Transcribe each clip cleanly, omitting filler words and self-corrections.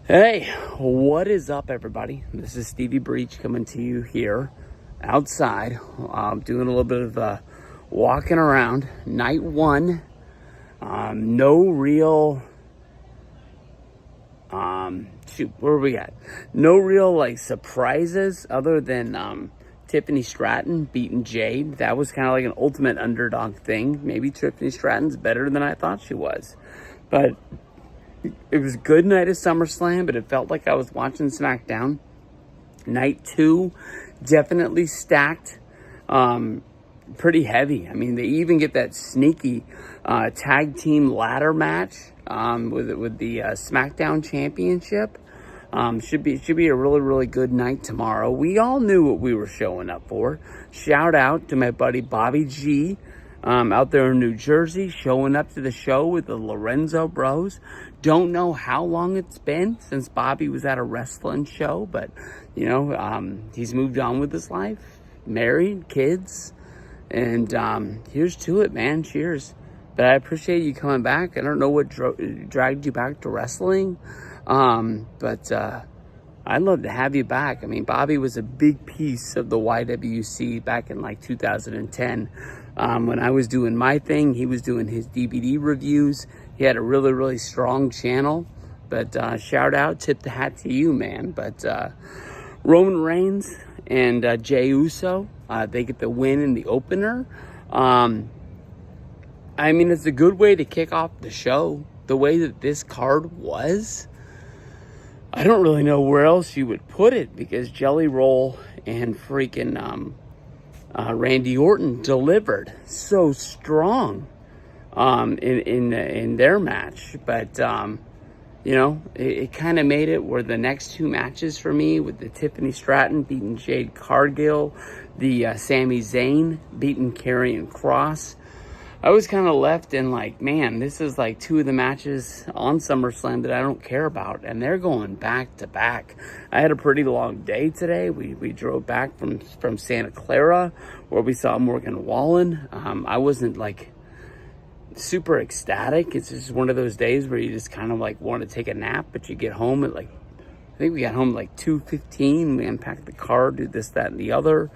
Hey, what is up, everybody? This is Stevie Breach coming to you here outside. Doing a little bit of walking around. Night one. No real. Where are we at? No real like surprises other than Tiffany Stratton beating Jade. That was kind of like an ultimate underdog thing. Maybe Tiffany Stratton's better than I thought she was, but it was a good night of SummerSlam, but it felt like I was watching SmackDown. Night two, definitely stacked, pretty heavy. I mean, they even get that sneaky tag team ladder match with the SmackDown Championship. Should be a really good night tomorrow. We all knew what we were showing up for. Shout out to my buddy Bobby G. Out there in New Jersey, showing up to the show with the Lorenzo Bros. Don't know how long it's been since Bobby was at a wrestling show, but, he's moved on with his life, married, kids, and here's to it, man. Cheers. But I appreciate you coming back. I don't know what dragged you back to wrestling, but I'd love to have you back. I mean, Bobby was a big piece of the YWC back in like 2010. When I was doing my thing, he was doing his DVD reviews. He had a really strong channel. But shout out, tip the hat to you, man. But Roman Reigns and Jey Uso, they get the win in the opener. I mean, it's a good way to kick off the show. The way that this card was, I don't really know where else you would put it, because Jelly Roll and freaking Randy Orton delivered so strong in their match. But it kind of made it where the next two matches for me, with the Tiffany Stratton beating Jade Cargill, the Sami Zayn beating Karrion Kross, I was kind of left in like, man, this is like two of the matches on SummerSlam that I don't care about, and they're going back to back. I had a pretty long day today. We drove back from Santa Clara, where we saw Morgan Wallen. I wasn't like super ecstatic. It's just one of those days where you just kind of like want to take a nap, but you get home at like, I think we got home at like 2:15. We unpacked the car, did this, that, and the other.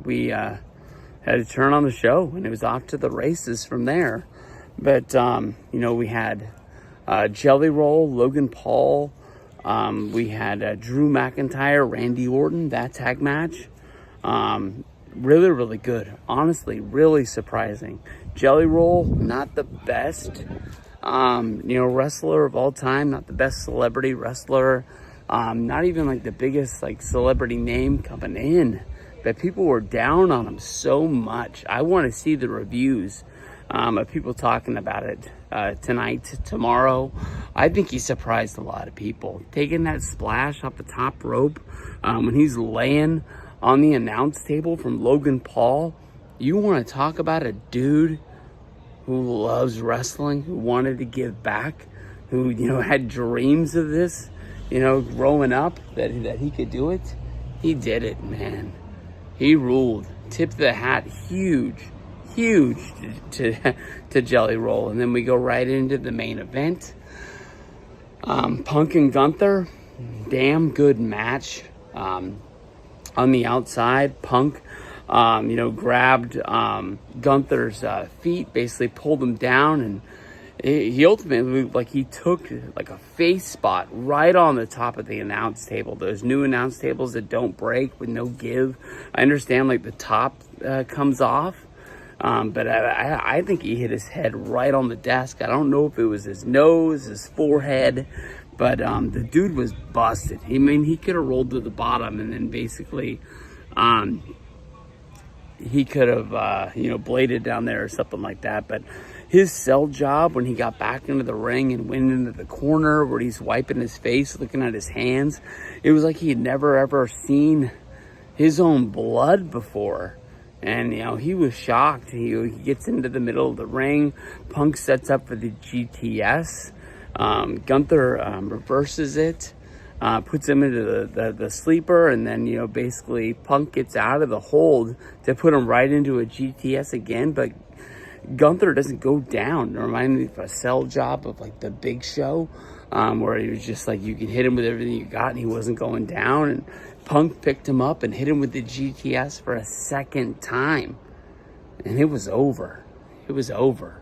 We had to turn on the show, and it was off to the races from there. But, we had Jelly Roll, Logan Paul. We had Drew McIntyre, Randy Orton, that tag match. Really good. Honestly, really surprising. Jelly Roll, not the best, wrestler of all time, not the best celebrity wrestler. Not even like the biggest like celebrity name coming in. But people were down on him so much. I want to see the reviews of people talking about it tonight, tomorrow. I think he surprised a lot of people. Taking that splash off the top rope when he's laying on the announce table from Logan Paul. You want to talk about a dude who loves wrestling, who wanted to give back, who, had dreams of this, growing up, that he could do it. He did it, man. He ruled. Tip the hat, huge to Jelly Roll. And then we go right into the main event. Punk and Gunther, damn good match. On the outside, Punk, grabbed Gunther's feet, basically pulled him down, and he ultimately, he took like a face spot right on the top of the announce table. Those new announce tables that don't break with no give. I understand the top comes off, but I think he hit his head right on the desk. I don't know if it was his nose, his forehead, but the dude was busted. He could have rolled to the bottom, and then basically he could have bladed down there or something like that. But his sell job when he got back into the ring and went into the corner where he's wiping his face, looking at his hands, it was like he had never ever seen his own blood before. And, he was shocked. He gets into the middle of the ring. Punk sets up for the GTS. Gunther reverses it, puts him into the sleeper, and then, basically Punk gets out of the hold to put him right into a GTS again. But Gunther doesn't go down. It reminded me of a sell job of like the Big Show, where he was just like, you could hit him with everything you got and he wasn't going down. And Punk picked him up and hit him with the GTS for a second time. And it was over. It was over.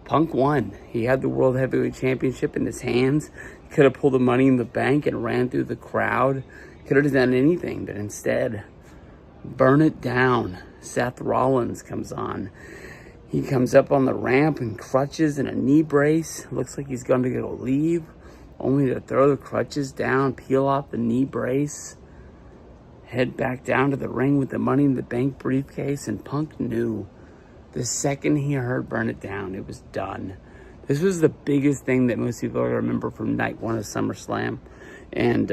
Punk won. He had the World Heavyweight Championship in his hands. Could have pulled the Money in the Bank and ran through the crowd. Could have done anything, but instead, burn it down. Seth Rollins comes on. He comes up on the ramp in crutches and a knee brace. Looks like he's going to go leave, only to throw the crutches down, peel off the knee brace, head back down to the ring with the Money in the Bank briefcase. And Punk knew the second he heard burn it down, it was done. This was the biggest thing that most people remember from night one of SummerSlam. And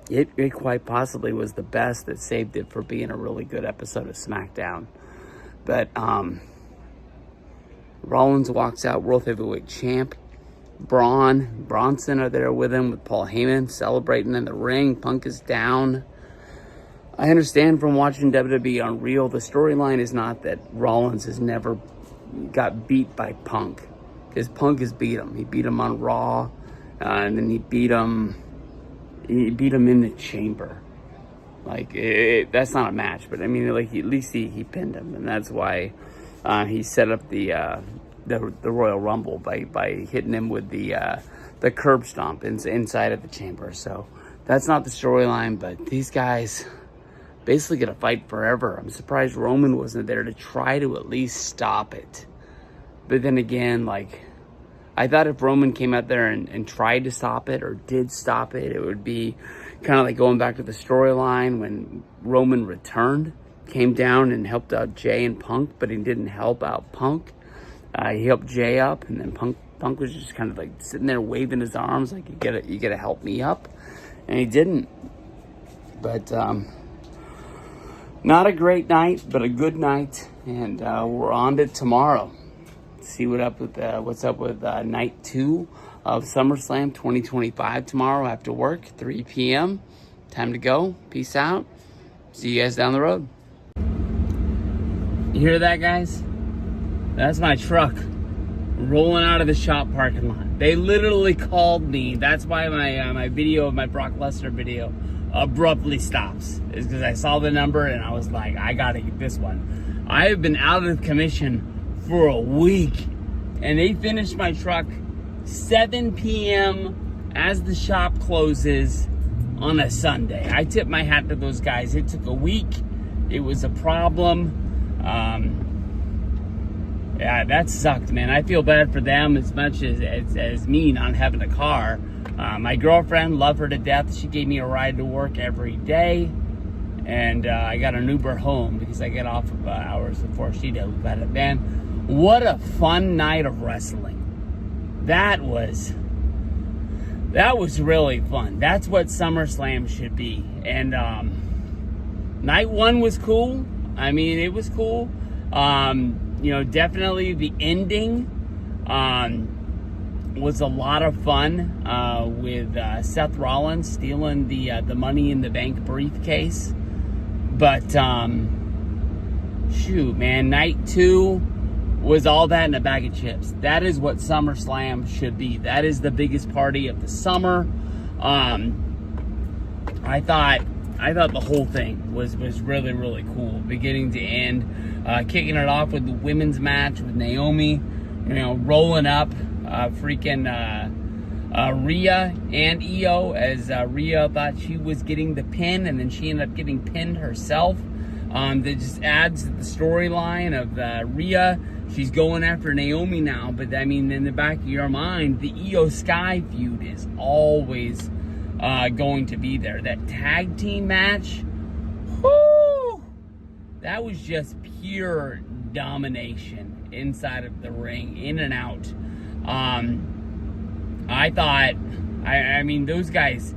it quite possibly was the best that saved it for being a really good episode of SmackDown. But Rollins walks out World Heavyweight Champ. Bronson are there with him, with Paul Heyman celebrating in the ring. Punk is down. I understand from watching WWE Unreal, the storyline is not that Rollins has never got beat by Punk, because Punk has beat him. He beat him on Raw, and then he beat him in the chamber. Like, that's not a match, but I mean, like, at least he pinned him, and that's why he set up the Royal Rumble by hitting him with the curb stomp inside of the chamber. So that's not the storyline, but these guys basically gonna fight forever. I'm surprised Roman wasn't there to try to at least stop it. But then again, like, I thought if Roman came out there and tried to stop it or did stop it, it would be kind of like going back to the storyline when Roman returned, came down and helped out Jay and Punk, but he didn't help out Punk. He helped Jay up, and then Punk was just kind of like sitting there waving his arms like, you gotta help me up, and he didn't. But not a great night, but a good night, and we're on to tomorrow. See what's up with night 2 of SummerSlam 2025 tomorrow after work, 3 p.m. Time to go. Peace out. See you guys down the road. You hear that, guys? That's my truck rolling out of the shop parking lot. They literally called me. That's why my video of my Brock Lesnar video abruptly stops. Is because I saw the number and I was like, I gotta get this one. I have been out of commission for a week, and they finished my truck 7 p.m. as the shop closes on a Sunday. I tip my hat to those guys. It took a week. It was a problem. Yeah, that sucked, man. I feel bad for them as much as me not having a car. My girlfriend, love her to death. She gave me a ride to work every day. And I got an Uber home because I get off of hours before she does. But man, what a fun night of wrestling. That was really fun. That's what SummerSlam should be. And night 1 was cool. I mean, it was cool. Definitely the ending was a lot of fun with Seth Rollins stealing the Money in the Bank briefcase. But shoot, man, night 2 was all that in a bag of chips. That is what SummerSlam should be. That is the biggest party of the summer. I thought the whole thing was really, really cool, beginning to end. Kicking it off with the women's match with Naomi, rolling up Rhea and Io, as Rhea thought she was getting the pin, and then she ended up getting pinned herself. That just adds to the storyline of Rhea. She's going after Naomi now, but I mean, in the back of your mind, the Io Sky feud is always going to be there. That tag team match, whoo, that was just pure domination inside of the ring, in and out. I mean, those guys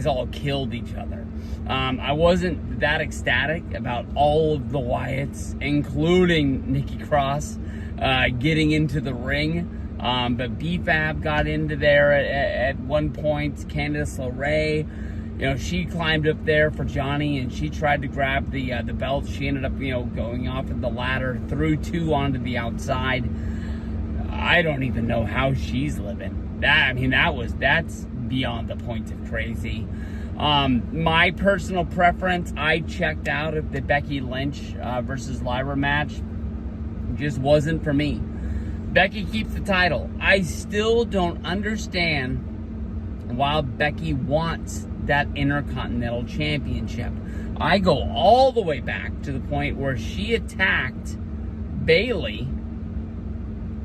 all killed each other. I wasn't that ecstatic about all of the Wyatts, including Nikki Cross, getting into the ring. But B-Fab got into there at one point. Candice LeRae, she climbed up there for Johnny and she tried to grab the belt. She ended up, going off of the ladder, threw 2 onto the outside. I don't even know how she's living. That's beyond the point of crazy. My personal preference, I checked out of the Becky Lynch versus Lyra match. Just wasn't for me. Becky keeps the title. I still don't understand why Becky wants that Intercontinental Championship. I go all the way back to the point where she attacked Bayley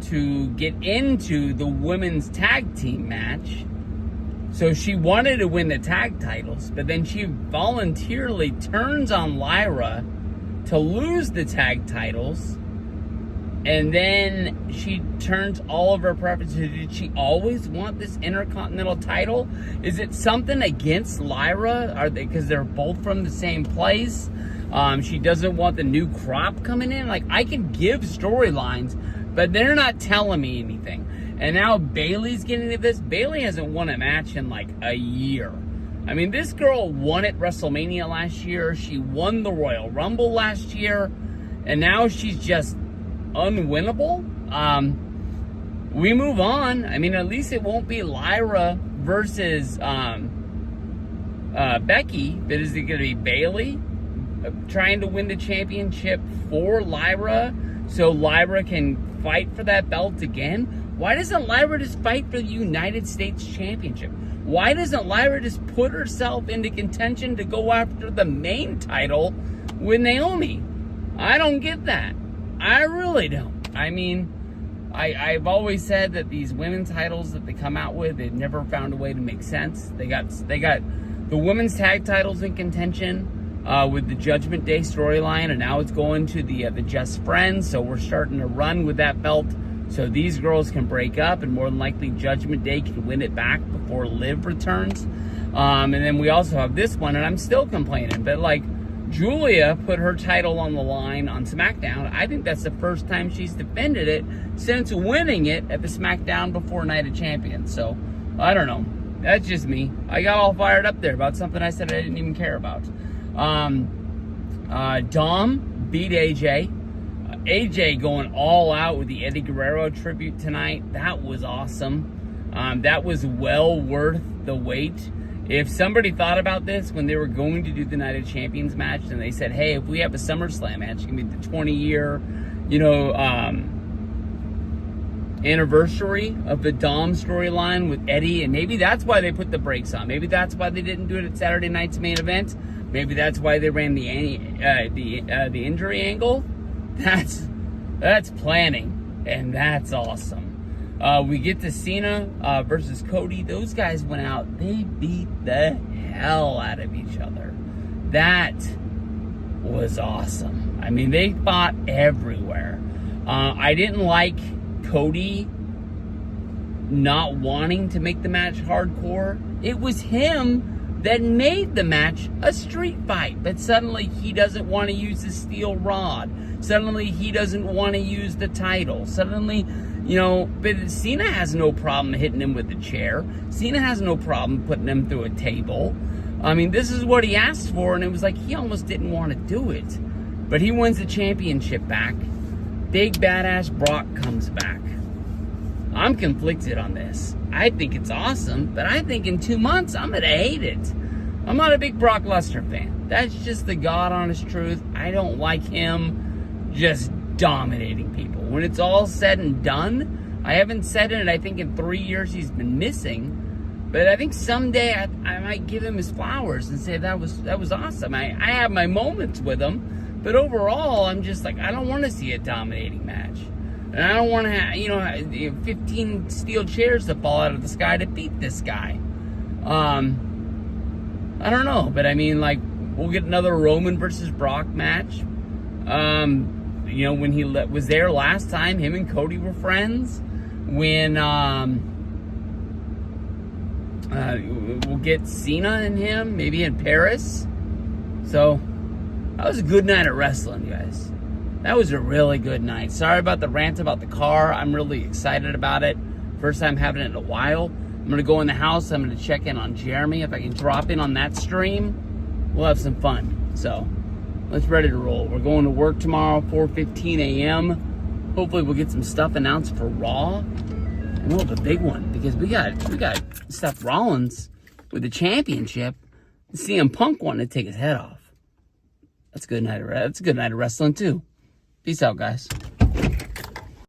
to get into the women's tag team match. So she wanted to win the tag titles, but then she voluntarily turns on Lyra to lose the tag titles. And then she turns all of her preferences. Did she always want this Intercontinental title? Is it something against Lyra? Are they, because they're both from the same place? She doesn't want the new crop coming in. Like, I can give storylines, but they're not telling me anything. And now Bayley's getting into this. Bayley hasn't won a match in like a year. I mean, this girl won at WrestleMania last year. She won the Royal Rumble last year. And now she's just unwinnable. We move on. I mean, at least it won't be Lyra versus Becky, but is it going to be Bayley trying to win the championship for Lyra so Lyra can fight for that belt again? Why doesn't Lyra just fight for the United States Championship? Why doesn't Lyra just put herself into contention to go after the main title with Naomi? I don't get that. I really don't. I mean, I've always said that these women's titles that they come out with, they've never found a way to make sense. They got the women's tag titles in contention with the Judgment Day storyline, and now it's going to the Just Friends. So we're starting to run with that belt, so these girls can break up, and more than likely Judgment Day can win it back before Liv returns. And then we also have this one, and I'm still complaining, but like, Julia put her title on the line on SmackDown. I think that's the first time she's defended it since winning it at the SmackDown before Night of Champions. So, I don't know. That's just me. I got all fired up there about something I said I didn't even care about. Dom beat AJ. AJ going all out with the Eddie Guerrero tribute tonight. That was awesome. That was well worth the wait. If somebody thought about this when they were going to do the Night of Champions match, and they said, hey, if we have a SummerSlam match, it's going to be the 20-year, anniversary of the Dom storyline with Eddie, and maybe that's why they put the brakes on. Maybe that's why they didn't do it at Saturday night's main event. Maybe that's why they ran the injury angle. That's planning, and that's awesome. We get to Cena versus Cody. Those guys went out. They beat the hell out of each other. That was awesome. I mean, they fought everywhere. I didn't like Cody not wanting to make the match hardcore. It was him that made the match a street fight. But suddenly he doesn't want to use the steel rod. Suddenly he doesn't want to use the title. Suddenly... but Cena has no problem hitting him with the chair. Cena has no problem putting him through a table. I mean, this is what he asked for, and it was like he almost didn't want to do it. But he wins the championship back. Big badass Brock comes back. I'm conflicted on this. I think it's awesome, but I think in 2 months I'm going to hate it. I'm not a big Brock Lesnar fan. That's just the God honest truth. I don't like him just dominating people. When it's all said and done, I haven't said it, I think in 3 years he's been missing. But I think someday I might give him his flowers and say that was awesome. I have my moments with him, but overall I'm just like, I don't want to see a dominating match. And I don't want to have, 15 steel chairs that fall out of the sky to beat this guy. I don't know, but I mean, like, we'll get another Roman versus Brock match. When he was there last time, him and Cody were friends. When we'll get Cena and him, maybe in Paris. So, that was a good night of wrestling, you guys. That was a really good night. Sorry about the rant about the car. I'm really excited about it. First time having it in a while. I'm gonna go in the house. I'm gonna check in on Jeremy. If I can drop in on that stream, we'll have some fun. So let's ready to roll. We're going to work tomorrow, 4:15 a.m. Hopefully we'll get some stuff announced for Raw. And we'll have a big one because we got Seth Rollins with the championship. CM Punk wanting to take his head off. That's a good night of wrestling too. Peace out, guys.